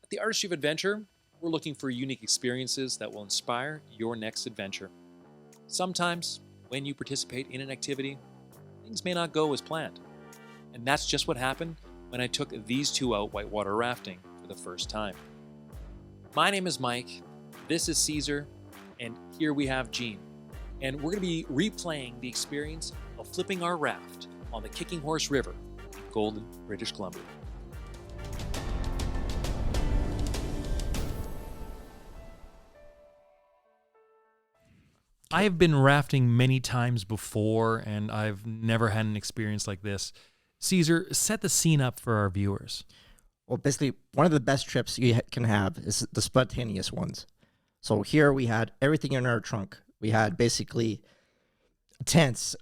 At the Artistry of Adventure, we're looking for unique experiences that will inspire your next adventure. Sometimes, when you participate in an activity, things may not go as planned. And that's just what happened when I took these two out whitewater rafting for the first time. My name is Mike, this is Caesar, and here we have Gene. And we're going to be replaying the experience of flipping our raft on the Kicking Horse River in Golden, British Columbia. I have been rafting many times before, and I've never had an experience like this. Caesar, set the scene up for our viewers. Well, basically, one of the best trips you can have is the spontaneous ones. So here we had everything in our trunk. We had basically tents,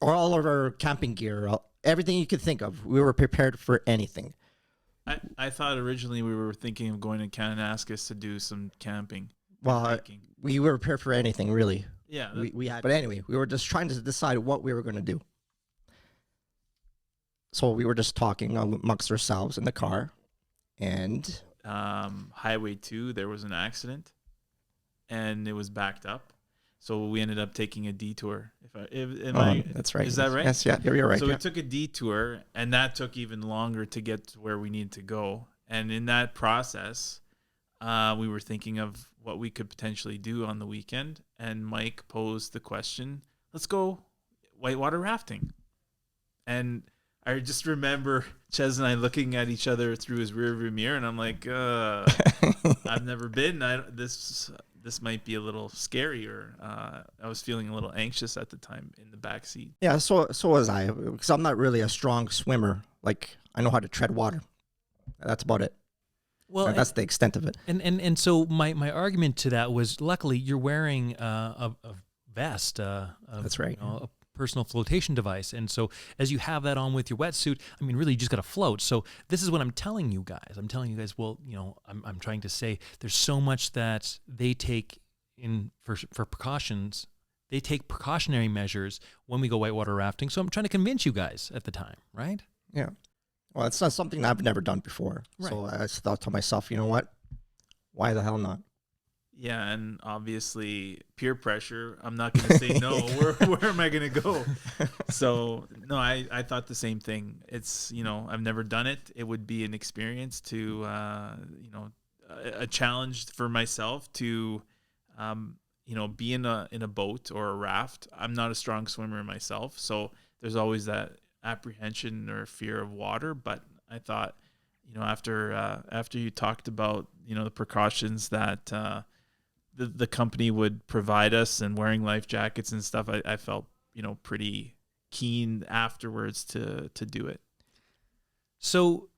all of our camping gear, everything you could think of. We were prepared for anything. I thought originally we were thinking of going to Kananaskis to do some camping. Well, we were prepared for anything, really. Yeah. We had, but anyway, we were just trying to decide what we were going to do. So we were just talking amongst ourselves in the car, and Highway 2, there was an accident, and it was backed up. So we ended up taking a detour. That's right. Is that right? Yes, yeah, you're right. So we took a detour, and that took even longer to get to where we needed to go. And in that process, we were thinking of what we could potentially do on the weekend. And Mike posed the question, let's go whitewater rafting. And I just remember Ches and I looking at each other through his rearview mirror, and I'm like, I've never been. This might be a little scary, or I was feeling a little anxious at the time in the back seat. Yeah, so was I, because I'm not really a strong swimmer. Like, I know how to tread water. That's about it. Well, that's the extent of it. And so my argument to that was, luckily you're wearing a vest. That's right. A personal flotation device, and so as you have that on with your wetsuit, I mean, really, you just got to float. So this is what I'm telling you guys. Well, I'm trying to say there's so much that they take in for precautions. They take precautionary measures when we go whitewater rafting. So I'm trying to convince you guys at the time, right? Yeah. Well, it's not something I've never done before. Right. So I just thought to myself, you know what? Why the hell not? Yeah, and obviously peer pressure. I'm not going to say no. Where am I going to go? So, no, I thought the same thing. It's, I've never done it. It would be an experience to, a challenge for myself to, be in a boat or a raft. I'm not a strong swimmer myself, so there's always that apprehension or fear of water. But I thought, after you talked about, the precautions that the company would provide us and wearing life jackets and stuff, I felt, pretty keen afterwards to do it. So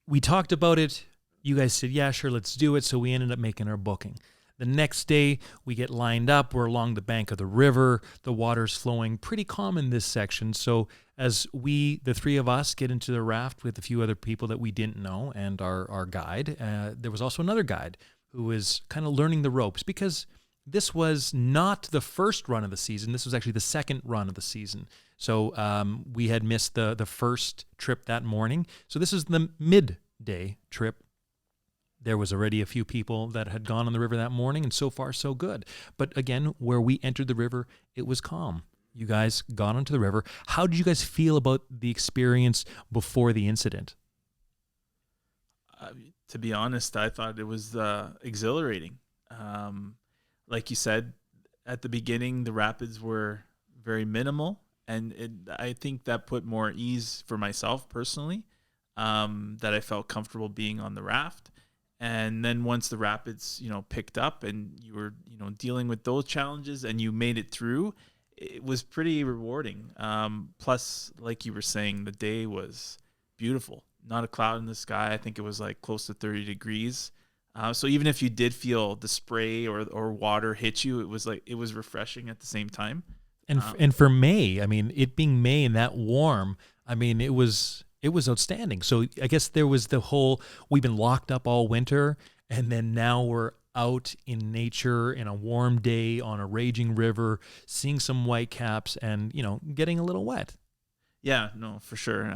we talked about it. You guys said, yeah, sure, let's do it. So we ended up making our booking. The next day, we get lined up. We're along the bank of the river. The water's flowing pretty calm in this section. So as the three of us, get into the raft with a few other people that we didn't know and our guide, there was also another guide who was kind of learning the ropes, because this was not the first run of the season. This was actually the second run of the season. So we had missed the first trip that morning. So this is the midday trip. There was already a few people that had gone on the river that morning, and so far so good. But again, where we entered the river, it was calm. You guys got onto the river. How did you guys feel about the experience before the incident? To be honest, I thought it was exhilarating. Like you said, at the beginning, the rapids were very minimal, and I think that put more ease for myself personally, that I felt comfortable being on the raft. And then once the rapids, picked up and you were, dealing with those challenges and you made it through, it was pretty rewarding. Plus, like you were saying, the day was beautiful. Not a cloud in the sky. I think it was like close to 30 degrees. So even if you did feel the spray or water hit you, it was refreshing at the same time. And for May, I mean, it being May and that warm, I mean, it was outstanding. So I guess there was the whole, we've been locked up all winter, and then now we're out in nature in a warm day on a raging river, seeing some whitecaps and, getting a little wet. Yeah, no, for sure.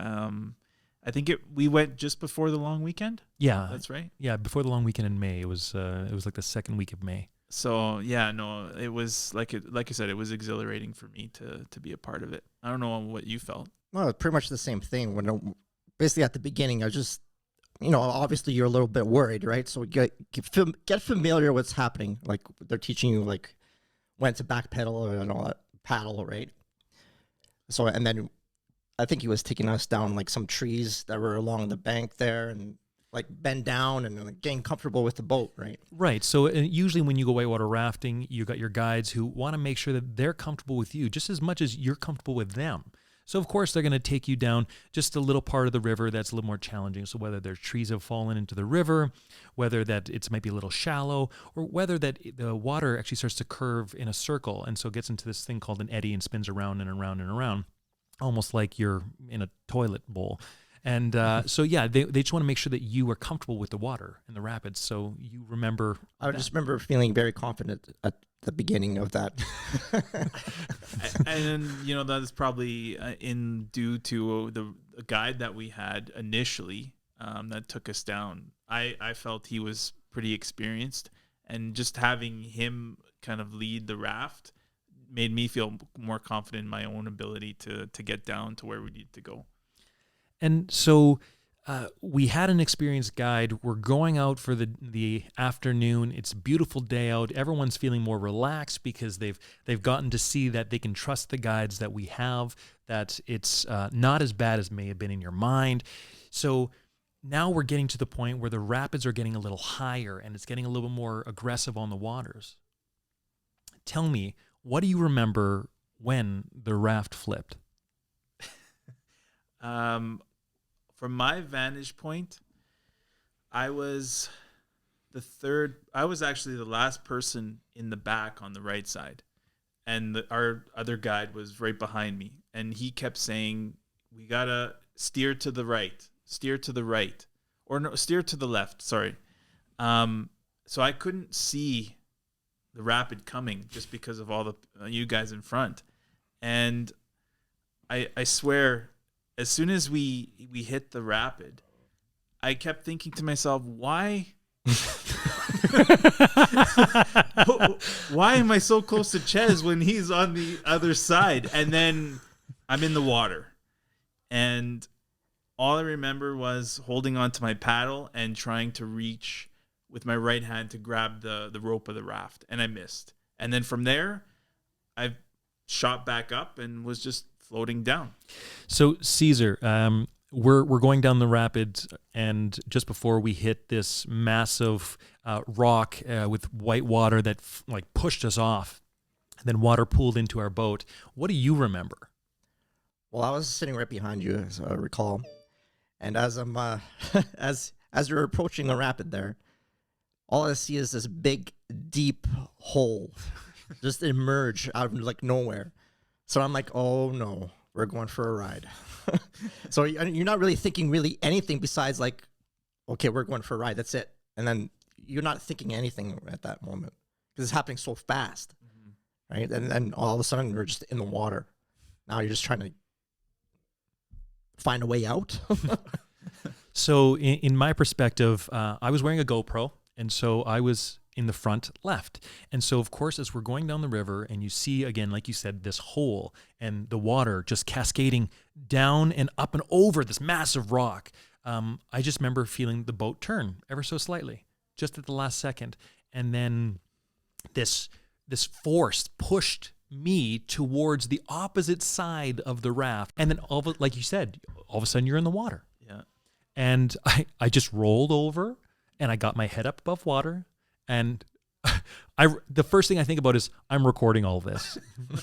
I think we went just before the long weekend. Yeah, That's right. yeah. Before the long weekend in May, it was like the second week of May. So yeah, no, it was like I said, it was exhilarating for me to be a part of it. I don't know what you felt. Well, pretty much the same thing. Basically at the beginning, I just, obviously you're a little bit worried, right? So get familiar with what's happening. Like they're teaching you like when to backpedal and all that, paddle, right? So, and then I think he was taking us down like some trees that were along the bank there and like bend down and like getting comfortable with the boat, right? Right. So usually when you go whitewater rafting, you got your guides who want to make sure that they're comfortable with you just as much as you're comfortable with them. So, of course, they're going to take you down just a little part of the river that's a little more challenging. So whether there's trees have fallen into the river, whether that it might be a little shallow, or whether that the water actually starts to curve in a circle and so it gets into this thing called an eddy and spins around and around and around, almost like you're in a toilet bowl. And so, yeah, they just want to make sure that you are comfortable with the water and the rapids. So you remember. I just remember feeling very confident at the beginning of that. And then, that is probably in due to the guide that we had initially that took us down. I felt he was pretty experienced, and just having him kind of lead the raft made me feel more confident in my own ability to get down to where we need to go. And so we had an experienced guide. We're going out for the afternoon. It's a beautiful day out. Everyone's feeling more relaxed because they've gotten to see that they can trust the guides that we have, that it's not as bad as may have been in your mind. So now we're getting to the point where the rapids are getting a little higher and it's getting a little bit more aggressive on the waters. Tell me, what do you remember when the raft flipped? From my vantage point, I was actually the last person in the back on the right side. And our other guide was right behind me. And he kept saying, we got to steer to the right. Or no, steer to the left, sorry. So I couldn't see the rapid coming just because of all the you guys in front. And I swear, as soon as we hit the rapid, I kept thinking to myself, why am I so close to Ches when he's on the other side? And then I'm in the water. And all I remember was holding onto my paddle and trying to reach with my right hand to grab the rope of the raft. And I missed. And then from there, I shot back up and was just floating down. So Caesar, we're going down the rapids, and just before we hit this massive rock with white water that pushed us off, and then water pooled into our boat. What do you remember? Well, I was sitting right behind you, as I recall, and as I'm as you're approaching the rapid there, all I see is this big, deep hole just emerge out of nowhere. So I'm like, oh no, we're going for a ride. So you're not really thinking anything besides okay, we're going for a ride. That's it. And then you're not thinking anything at that moment because it's happening so fast, right? And then all of a sudden we're just in the water. Now you're just trying to find a way out. So in my perspective, I was wearing a GoPro, and so I was in the front left. And so, of course, as we're going down the river and you see, again, like you said, this hole and the water just cascading down and up and over this massive rock, I just remember feeling the boat turn ever so slightly, just at the last second. And then this force pushed me towards the opposite side of the raft. And then, like you said, all of a sudden you're in the water. Yeah. And I just rolled over and I got my head up above water. And the first thing I think about is I'm recording all of this.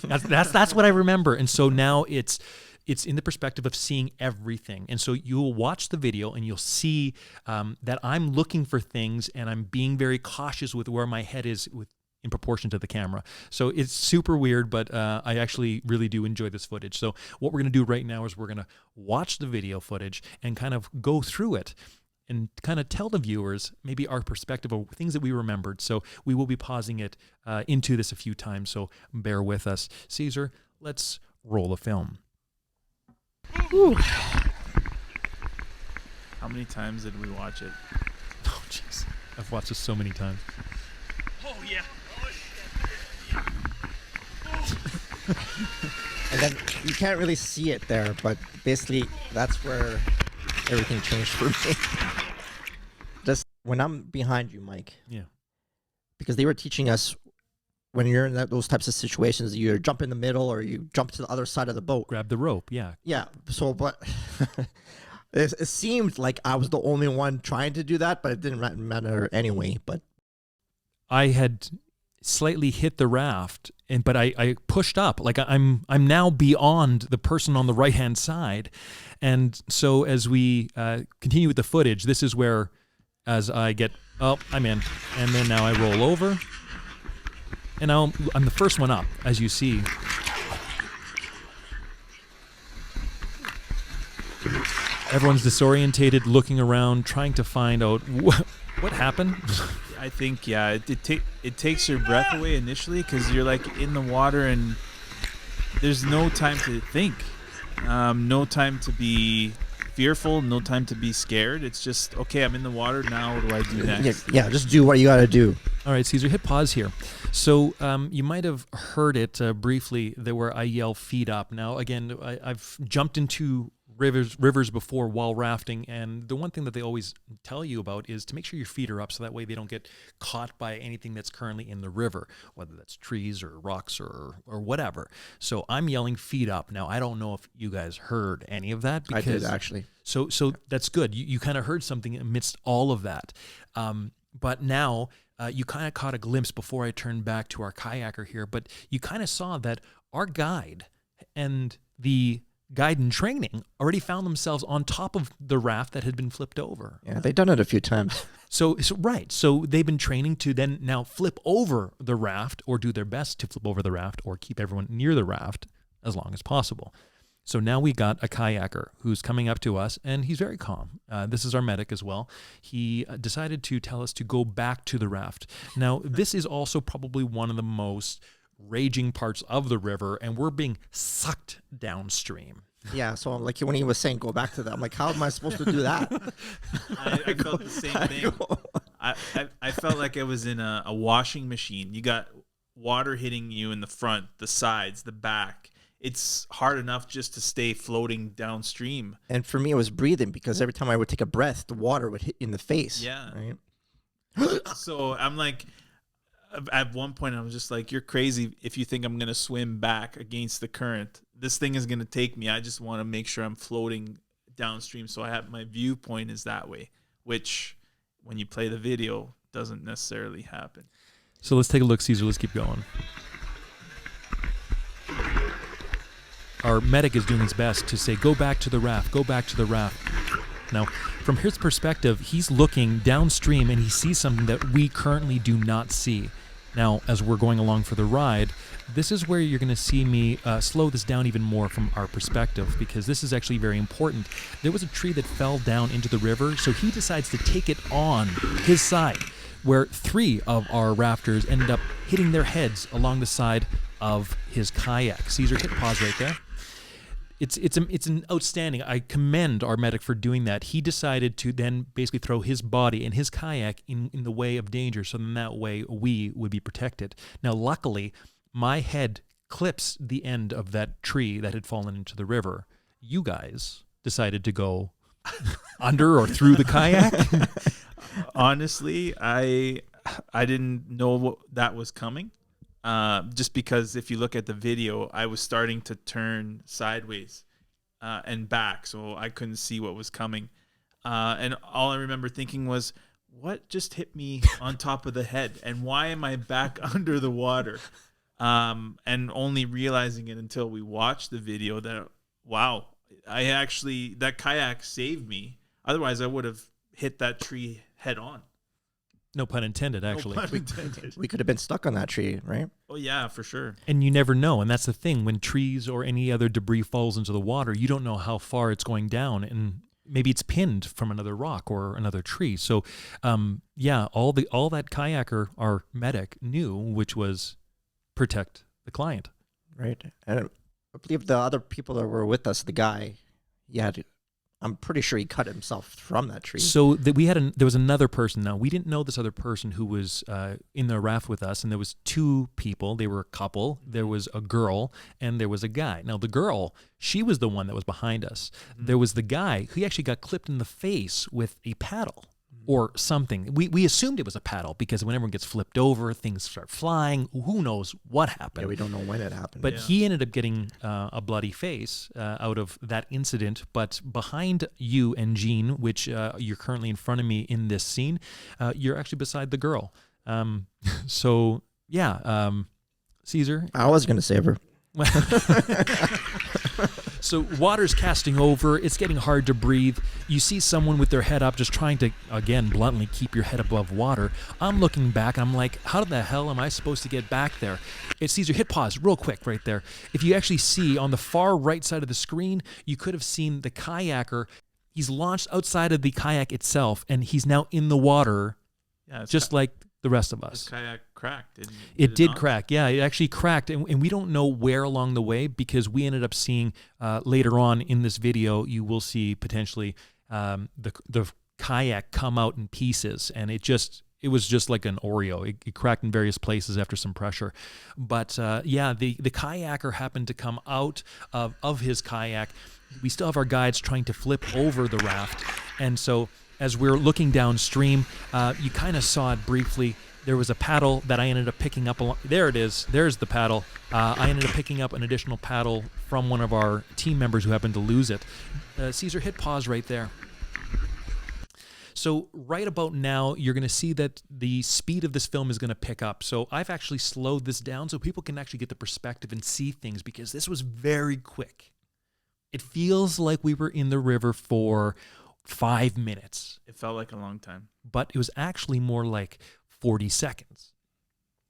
That's what I remember. And so now it's in the perspective of seeing everything. And so you'll watch the video and you'll see that I'm looking for things and I'm being very cautious with where my head is in proportion to the camera. So it's super weird, but I actually really do enjoy this footage. So what we're going to do right now is we're going to watch the video footage and kind of go through it and kind of tell the viewers maybe our perspective of things that we remembered. So we will be pausing it into this a few times, so bear with us. Caesar, let's roll the film. Whew. How many times did we watch it? Oh, jeez. I've watched this so many times. Oh yeah. And then you can't really see it there, but basically that's where everything changed for me. Just when I'm behind you, Mike. Yeah. Because they were teaching us when you're in those types of situations, you jump in the middle or you jump to the other side of the boat. Grab the rope. Yeah. Yeah. So, but it seemed like I was the only one trying to do that, but it didn't matter anyway. But I had slightly hit the raft, but I pushed up. Like I'm now beyond the person on the right hand side, and so as we continue with the footage, this is where, as I get, oh, I'm in, and then now I roll over, and now I'm the first one up, as you see. Everyone's disorientated, looking around, trying to find out what happened. I think, yeah, it takes your breath away initially because you're like in the water and there's no time to think, no time to be fearful, no time to be scared. It's just, okay, I'm in the water now. What do I do next? yeah, just do what you got to do. All right, Caesar, hit pause here. So you might have heard it briefly there where I yell feet up. Now, again, I've jumped into rivers before while rafting, and the one thing that they always tell you about is to make sure your feet are up so that way they don't get caught by anything that's currently in the river, whether that's trees or rocks or whatever. So I'm yelling feet up. Now, I don't know if you guys heard any of that. I did, actually. So that's good. You kind of heard something amidst all of that. But now you kind of caught a glimpse before I turned back to our kayaker here, but you kind of saw that our guide and the guide in training already found themselves on top of the raft that had been flipped over. Yeah, they've done it a few times. So they've been training to then now flip over the raft, or do their best to flip over the raft, or keep everyone near the raft as long as possible. So now we got a kayaker who's coming up to us, and he's very calm. This is our medic as well. He decided to tell us to go back to the raft. Now, this is also probably one of the most raging parts of the river, and we're being sucked downstream. Yeah, so like when he was saying go back to that, I'm like, how am I supposed to do that? I felt the same thing. I felt like I was in a washing machine. You got water hitting you in the front, the sides, the back. It's hard enough just to stay floating downstream. And for me, it was breathing, because every time I would take a breath, the water would hit you in the face. Yeah. Right? So I'm like, at one point I was just like, you're crazy if you think I'm going to swim back against the current. This thing is going to take me. I just want to make sure I'm floating downstream. So I have my viewpoint is that way, which when you play the video doesn't necessarily happen. So let's take a look, Caesar. Let's keep going. Our medic is doing his best to say, go back to the raft, go back to the raft. Now, from his perspective, he's looking downstream and he sees something that we currently do not see. Now, as we're going along for the ride, this is where you're going to see me slow this down even more from our perspective, because this is actually very important. There was a tree that fell down into the river, so he decides to take it on his side, where 3 of our rafters ended up hitting their heads along the side of his kayak. Caesar, hit pause right there. It's an outstanding. I commend our medic for doing that. He decided to then basically throw his body and his kayak in the way of danger, so then that way we would be protected. Now, luckily, my head clips the end of that tree that had fallen into the river. You guys decided to go under or through the kayak. Honestly, I didn't know that was coming. Just because if you look at the video, I was starting to turn sideways and back, so I couldn't see what was coming. And all I remember thinking was, what just hit me on top of the head? And why am I back under the water? And only realizing it until we watched the video that, wow, that kayak saved me. Otherwise, I would have hit that tree head on. No pun intended, actually. No pun intended. We could have been stuck on that tree, right? Oh, yeah, for sure. And you never know. And that's the thing. When trees or any other debris falls into the water, you don't know how far it's going down. And maybe it's pinned from another rock or another tree. So, all that kayaker, our medic, knew, which was protect the client. Right. And I believe the other people that were with us, the guy, he had I'm pretty sure he cut himself from that tree. So there was another person. Now we didn't know this other person who was in the raft with us, and there was two people. They were a couple. There was a girl and there was a guy. Now the girl, she was the one that was behind us. There was the guy who actually got clipped in the face with a paddle or something. We assumed it was a paddle because when everyone gets flipped over, things start flying. Who knows what happened? Yeah, we don't know when it happened. But he ended up getting a bloody face out of that incident. But behind you and Jean, which you're currently in front of me in this scene, you're actually beside the girl. So, yeah, Caesar. I was going to save her. So water's casting over. It's getting hard to breathe. You see someone with their head up just trying to, again, bluntly keep your head above water. I'm looking back. I'm like, how the hell am I supposed to get back there? Caesar, hit pause real quick right there. If you actually see on the far right side of the screen, you could have seen the kayaker. He's launched outside of the kayak itself, and he's now in the water, just like the rest of us. His kayak cracked. It did crack. Yeah, it actually cracked. And we don't know where along the way because we ended up seeing later on in this video, you will see potentially the kayak come out in pieces. And it was just like an Oreo. It cracked in various places after some pressure. But the kayaker happened to come out of his kayak. We still have our guides trying to flip over the raft. And so as we're looking downstream, you kind of saw it briefly. There was a paddle that I ended up picking up. There it is. There's the paddle. I ended up picking up an additional paddle from one of our team members who happened to lose it. Caesar, hit pause right there. So right about now, you're going to see that the speed of this film is going to pick up. So I've actually slowed this down so people can actually get the perspective and see things because this was very quick. It feels like we were in the river for 5 minutes. It felt like a long time. But it was actually more like 40 seconds.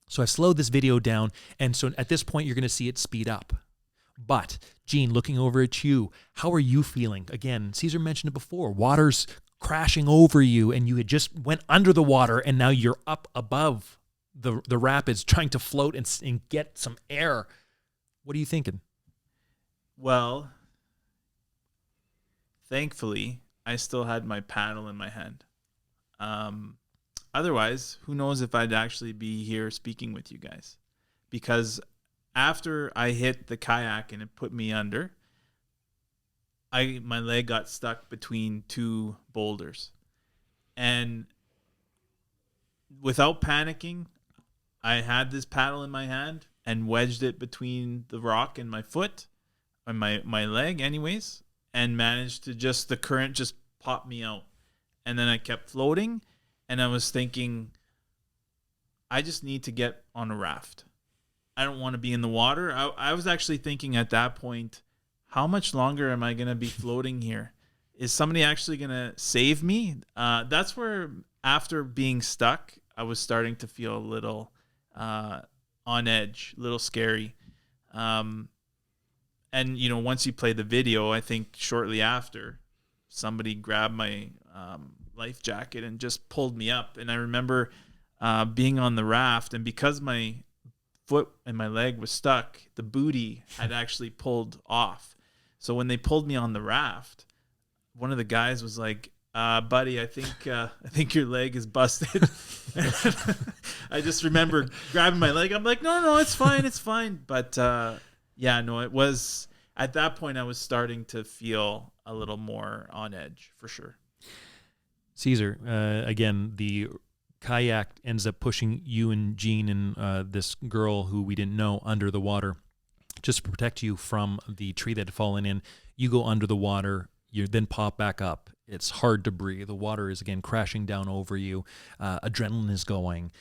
So I slowed this video down, and so at this point, you're going to see it speed up. But, Jean, looking over at you, how are you feeling? Again, Caesar mentioned it before. Water's crashing over you, and you had just went under the water, and now you're up above the rapids trying to float and get some air. What are you thinking? Well, thankfully, I still had my paddle in my hand. Otherwise, who knows if I'd actually be here speaking with you guys. Because after I hit the kayak and it put me under, my leg got stuck between two boulders. And without panicking, I had this paddle in my hand and wedged it between the rock and my foot, or my leg anyways, and managed to the current just popped me out. And then I kept floating, and I was thinking, I just need to get on a raft. I don't want to be in the water. I was actually thinking at that point, how much longer am I going to be floating here? Is somebody actually going to save me? That's where, after being stuck, I was starting to feel a little on edge, a little scary. And, once you play the video, I think shortly after, somebody grabbed my life jacket and just pulled me up. And I remember being on the raft, and because my foot and my leg was stuck, the booty had actually pulled off. So when they pulled me on the raft, one of the guys was like, buddy, I think your leg is busted. I just remember grabbing my leg. I'm like, no, it's fine. But it was, at that point I was starting to feel a little more on edge for sure. Caesar, again, the kayak ends up pushing you and Jean and this girl who we didn't know under the water just to protect you from the tree that had fallen in. You go under the water, you then pop back up. It's hard to breathe. The water is, again, crashing down over you. Adrenaline is going.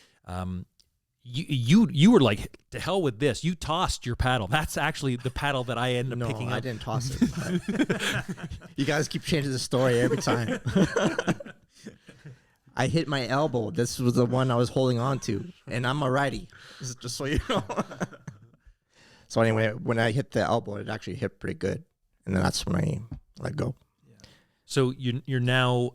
You were like, to hell with this. You tossed your paddle. That's actually the paddle that I ended up picking up. No, I didn't toss it. You guys keep changing the story every time. I hit my elbow. This was the one I was holding on to, and I'm a righty, just so you know. So anyway, when I hit the elbow, it actually hit pretty good, and then that's when I let go. Yeah. So you're now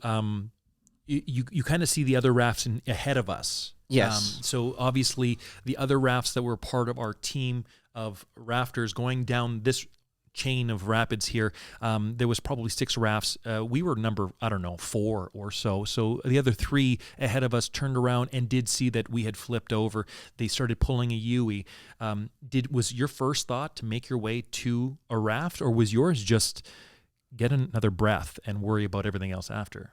you kind of see the other rafts ahead of us. Yes. So obviously the other rafts that were part of our team of rafters going down this chain of rapids here. There was probably 6 rafts. We were number, I don't know, 4 or so. So the other 3 ahead of us turned around and did see that we had flipped over. They started pulling a Yui. Was your first thought to make your way to a raft, or was yours just get another breath and worry about everything else after?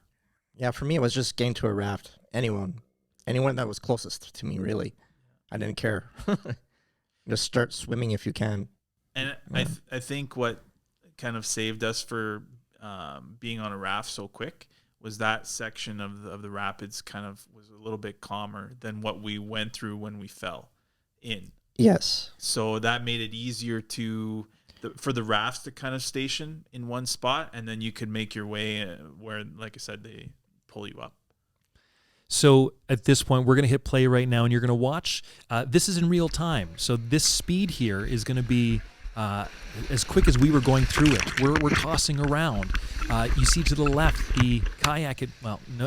Yeah, for me, it was just getting to a raft. Anyone that was closest to me, really. I didn't care. Just start swimming if you can. And I think what kind of saved us for being on a raft so quick was that section of the rapids kind of was a little bit calmer than what we went through when we fell in. Yes. So that made it easier for the rafts to kind of station in one spot, and then you could make your way where, like I said, they pull you up. So at this point, we're going to hit play right now, and you're going to watch. This is in real time. So this speed here is going to be as quick as we were going through it. We're tossing around. You see to the left the kayak.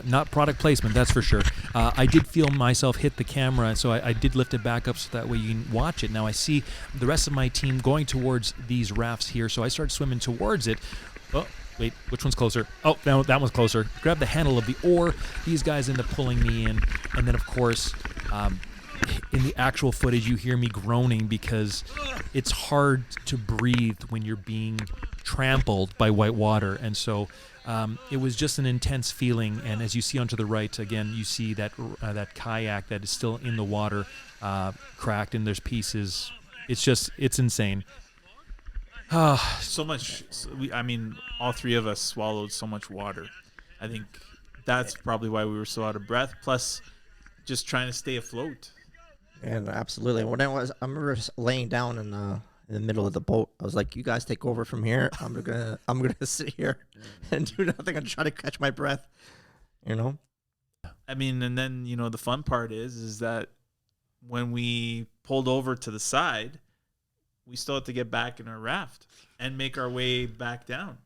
Not product placement, that's for sure. I did feel myself hit the camera, so I did lift it back up so that way you can watch it. Now I see the rest of my team going towards these rafts here, so I start swimming towards it. Oh, wait, which one's closer? Oh, no, that one's closer. Grab the handle of the oar. These guys end up pulling me in. And then, of course, in the actual footage, you hear me groaning because it's hard to breathe when you're being trampled by white water. And so it was just an intense feeling. And as you see onto the right, again, you see that kayak that is still in the water, cracked, and there's pieces. It's insane. So much. All 3 of us swallowed so much water. I think that's probably why we were so out of breath. Plus, just trying to stay afloat. And absolutely. I remember laying down in the middle of the boat. I was like, "You guys take over from here. I'm gonna sit here and do nothing and try to catch my breath." You know. And then the fun part is that when we pulled over to the side, we still had to get back in our raft and make our way back down.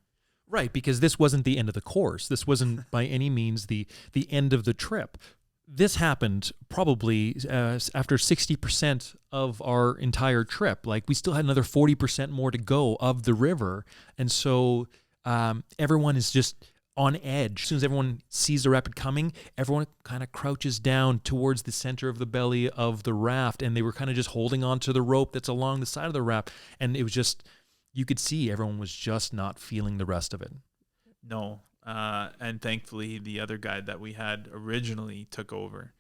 Right, because this wasn't the end of the course. This wasn't by any means the end of the trip. This happened probably after 60% of our entire trip. Like, we still had another 40% more to go of the river. And so everyone is just on edge. As soon as everyone sees the rapid coming, everyone kind of crouches down towards the center of the belly of the raft, and they were kind of just holding on to the rope that's along the side of the raft. And it was just, you could see everyone was just not feeling the rest of it. No. And thankfully, the other guide that we had originally took over.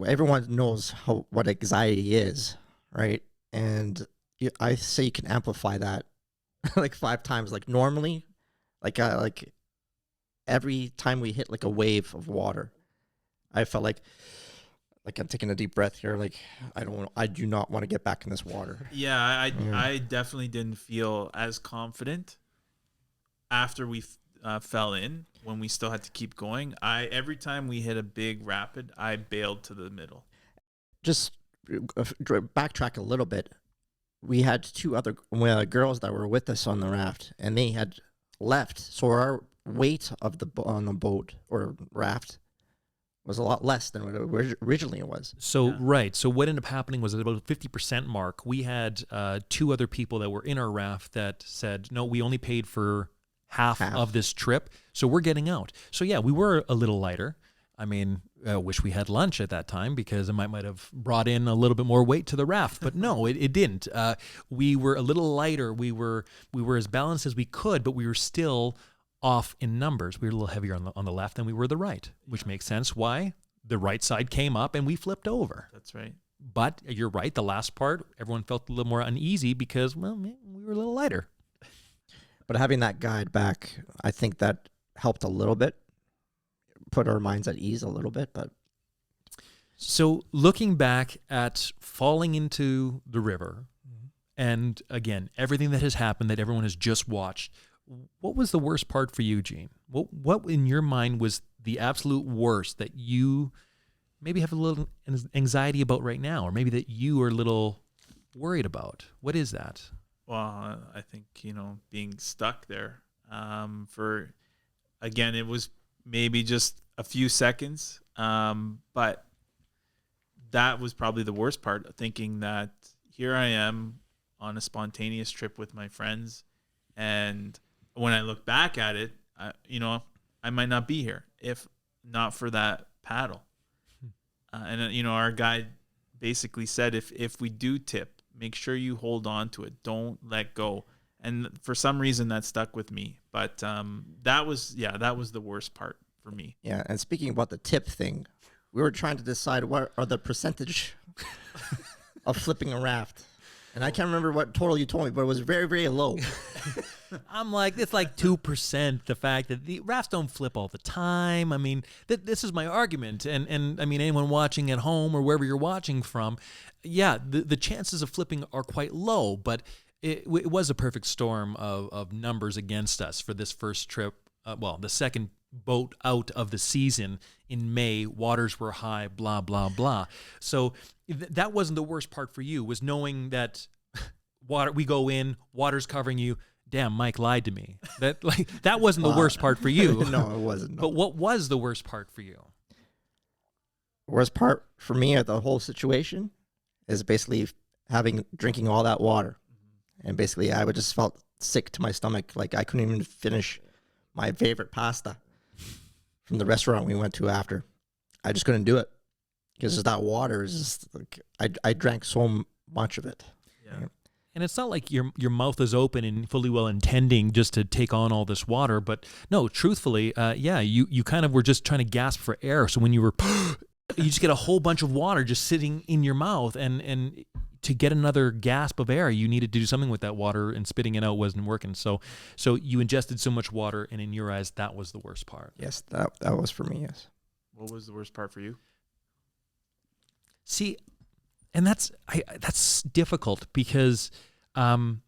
Everyone knows what anxiety is, right? And I say you can amplify that like 5 times. Like normally, like every time we hit like a wave of water, I felt like I'm taking a deep breath here. Like I do not want to get back in this water. Yeah, I definitely didn't feel as confident after we fell in, when we still had to keep going. Every time we hit a big rapid, I bailed to the middle. Just backtrack a little bit. We had 2 other girls that were with us on the raft, and they had left. So our weight on the boat or raft was a lot less than what it originally was. So, yeah. Right. So what ended up happening was at about 50% mark, we had 2 other people that were in our raft that said, no, we only paid for half of this trip, so we're getting out. So yeah, we were a little lighter. I wish we had lunch at that time, because it might have brought in a little bit more weight to the raft, but no, it didn't. We were a little lighter. We were as balanced as we could, but we were still off in numbers. We were a little heavier on the left than we were the right, which makes sense why the right side came up and we flipped over. That's right. But you're right, the last part, everyone felt a little more uneasy because, we were a little lighter. But having that guide back, I think that helped a little bit, put our minds at ease a little bit. But so looking back at falling into the river, and again, everything that has happened that everyone has just watched, what was the worst part for you, Gene? What in your mind was the absolute worst that you maybe have a little anxiety about right now, or maybe that you are a little worried about? What is that? Well, I think, being stuck there again, it was maybe just a few seconds. But that was probably the worst part, thinking that here I am on a spontaneous trip with my friends. And when I look back at it, I might not be here if not for that paddle. Our guide basically said, if we do tip, make sure you hold on to it. Don't let go. And for some reason that stuck with me. But that was the worst part for me. Yeah, and speaking about the tip thing, we were trying to decide what are the percentage of flipping a raft. And I can't remember what total you told me, but it was very, very low. I'm like, it's like 2%, the fact that the rafts don't flip all the time. I mean, this is my argument. And I mean, anyone watching at home or wherever you're watching from, yeah, the chances of flipping are quite low, but it was a perfect storm of numbers against us for this first trip. The second boat out of the season in May, waters were high, blah, blah, blah. So that wasn't the worst part for you, was knowing that we go in, water's covering you. Damn, Mike lied to me. That wasn't the worst part for you. No, it wasn't. No. But what was the worst part for you? Worst part for me of the whole situation is basically drinking all that water. And basically I just felt sick to my stomach. Like I couldn't even finish my favorite pasta from the restaurant we went to after. I just couldn't do it because that water is just like, I drank so much of it. Yeah. And it's not like your mouth is open and fully well intending just to take on all this water, but no, truthfully, you kind of were just trying to gasp for air. So when you were, you just get a whole bunch of water just sitting in your mouth, and to get another gasp of air, you needed to do something with that water, and spitting it out wasn't working. So you ingested so much water, and in your eyes, that was the worst part. Yes, that was for me, yes. What was the worst part for you? See, and that's difficult because when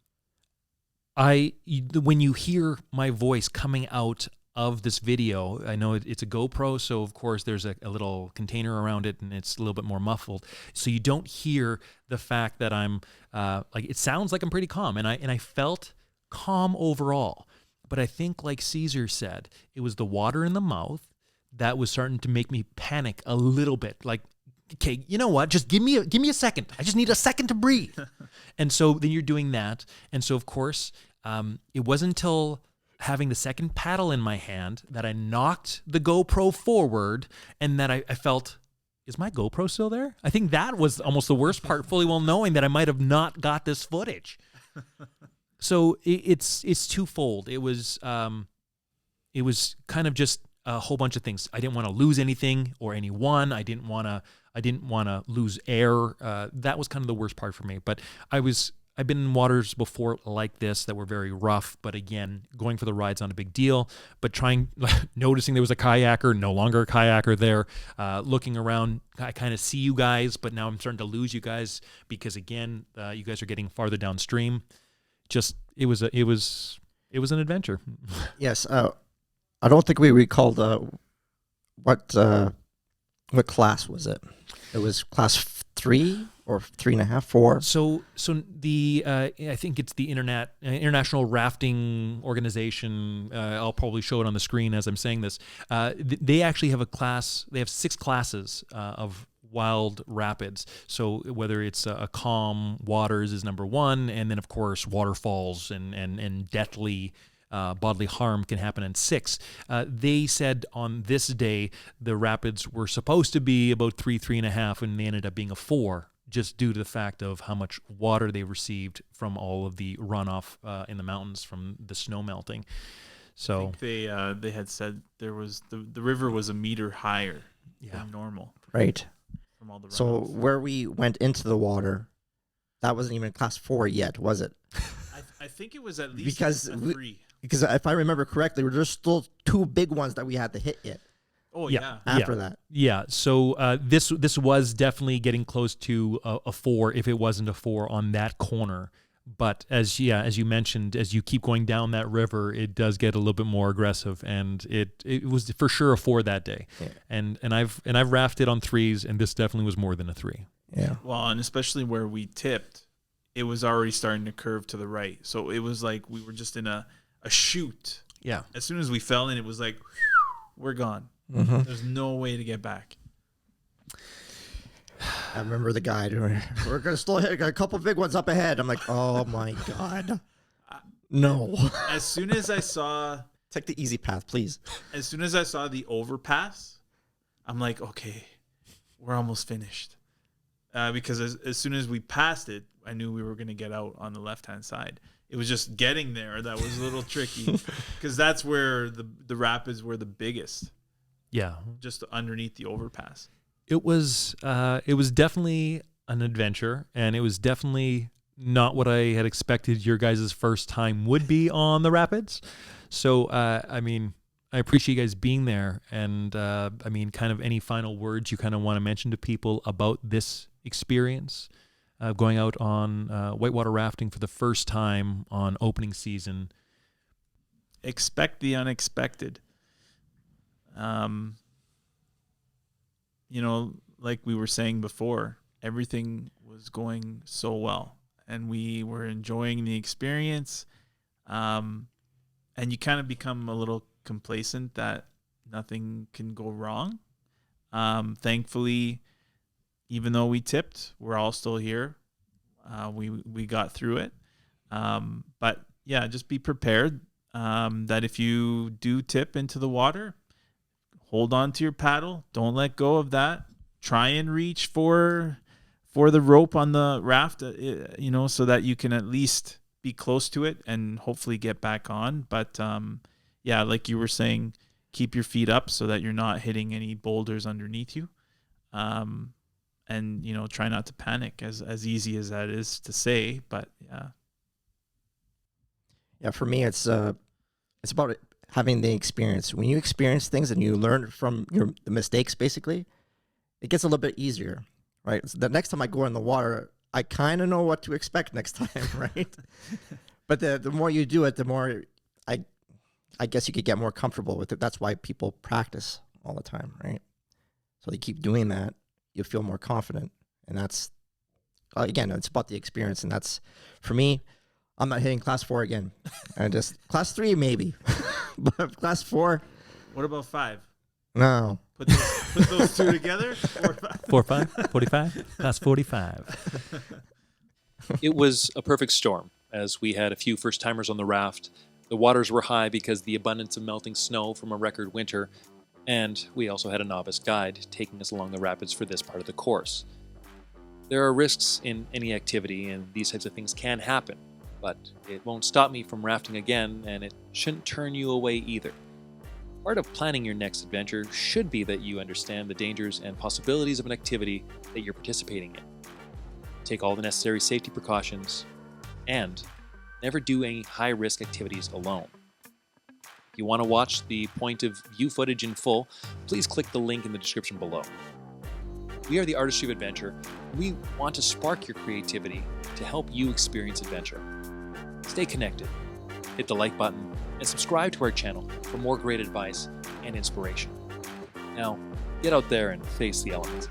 you hear my voice coming out of this video, I know it's a GoPro, so of course there's a little container around it and it's a little bit more muffled, so you don't hear the fact that I'm it sounds like I'm pretty calm, and I felt calm overall. But I think, like Caesar said, it was the water in the mouth that was starting to make me panic a little bit. Like, okay, you know what? Just give me a second. I just need a second to breathe. And so then you're doing that. And so, of course, it wasn't until having the second paddle in my hand that I knocked the GoPro forward, and that I felt, is my GoPro still there? I think that was almost the worst part, fully well knowing that I might have not got this footage. So it's twofold. It was kind of just a whole bunch of things. I didn't want to lose anything or anyone. I didn't want to lose air. That was kind of the worst part for me. But I've been in waters before like this that were very rough, but again, going for the ride's not a big deal. But noticing there was a kayaker, no longer a kayaker there, looking around, I kind of see you guys, but now I'm starting to lose you guys because again, you guys are getting farther downstream. Just it was an adventure. Yes, I don't think we recalled what class was it? It was class 3 or 3.5, 4. So the I think it's the International Rafting Organization. I'll probably show it on the screen as I'm saying this. They actually have a class. They have 6 classes of wild rapids. So whether it's a calm waters is number 1, and then of course waterfalls and deathly bodily harm can happen in 6. They said on this day the rapids were supposed to be about 3.5, and they ended up being a 4, just due to the fact of how much water they received from all of the runoff in the mountains from the snow melting. So I think they had said there was the river was a meter higher than normal. Right. From all the runoff. So where we went into the water, that wasn't even class 4 yet, was it? I think it was at least Because a 3. Because if I remember correctly, there were still 2 big ones that we had to hit yet. Oh yeah. After that. Yeah. So this was definitely getting close to a 4 if it wasn't a 4 on that corner. But as you mentioned, as you keep going down that river, it does get a little bit more aggressive, and it was for sure a 4 that day. Yeah. And I've rafted on 3s, and this definitely was more than a 3. Yeah. Well, and especially where we tipped, it was already starting to curve to the right. So it was like we were just in a chute. Yeah. As soon as we fell in, it was like, we're gone. Mm-hmm. There's no way to get back. I remember the guide. We're going to still hit a couple big ones up ahead. I'm like, oh my God. No. As soon as I saw Take the easy path, please. As soon as I saw the overpass, I'm like, okay, we're almost finished. Because as soon as we passed it, I knew we were going to get out on the left-hand side. It was just getting there that was a little tricky, because that's where the rapids were the biggest, Yeah. just underneath the overpass. It was definitely an adventure, and it was definitely not what I had expected your guys' first time would be on the rapids. So, I mean, I appreciate you guys being there. And, I mean, kind of any final words you kind of want to mention to people about this experience, going out on whitewater rafting for the first time on opening season. Expect the unexpected. You know, like we were saying before, everything was going so well, and we were enjoying the experience. And you kind of become a little complacent that nothing can go wrong. Thankfully, even though we tipped, we're all still here. We got through it. But yeah, just be prepared that if you do tip into the water, hold on to your paddle. Don't let go of that. Try and reach for the rope on the raft, you know, so that you can at least be close to it and hopefully get back on. But yeah, like you were saying, keep your feet up so that you're not hitting any boulders underneath you. And, you know, try not to panic, as easy as that is to say. But yeah. Yeah, for me, it's about having the experience. When you experience things and you learn from the mistakes, basically, it gets a little bit easier, right? So the next time I go in the water, I kind of know what to expect next time, right? But the more you do it, the more I guess you could get more comfortable with it. That's why people practice all the time, right? So they keep doing that, you feel more confident, and that's again, it's about the experience, and that's for me. I'm not hitting class 4 again. I just class 3 maybe, but class 4. What about 5? No. Put those two together. 4, 5, 45, class 45. It was a perfect storm, as we had a few first-timers on the raft. The waters were high because the abundance of melting snow from a record winter, and we also had a novice guide taking us along the rapids for this part of the course. There are risks in any activity, and these types of things can happen, but it won't stop me from rafting again, and it shouldn't turn you away either. Part of planning your next adventure should be that you understand the dangers and possibilities of an activity that you're participating in. Take all the necessary safety precautions, and never do any high-risk activities alone. If you want to watch the point of view footage in full, please click the link in the description below. We are the Artistry of Adventure, and we want to spark your creativity to help you experience adventure. Stay connected, hit the like button, and subscribe to our channel for more great advice and inspiration. Now, get out there and face the elements.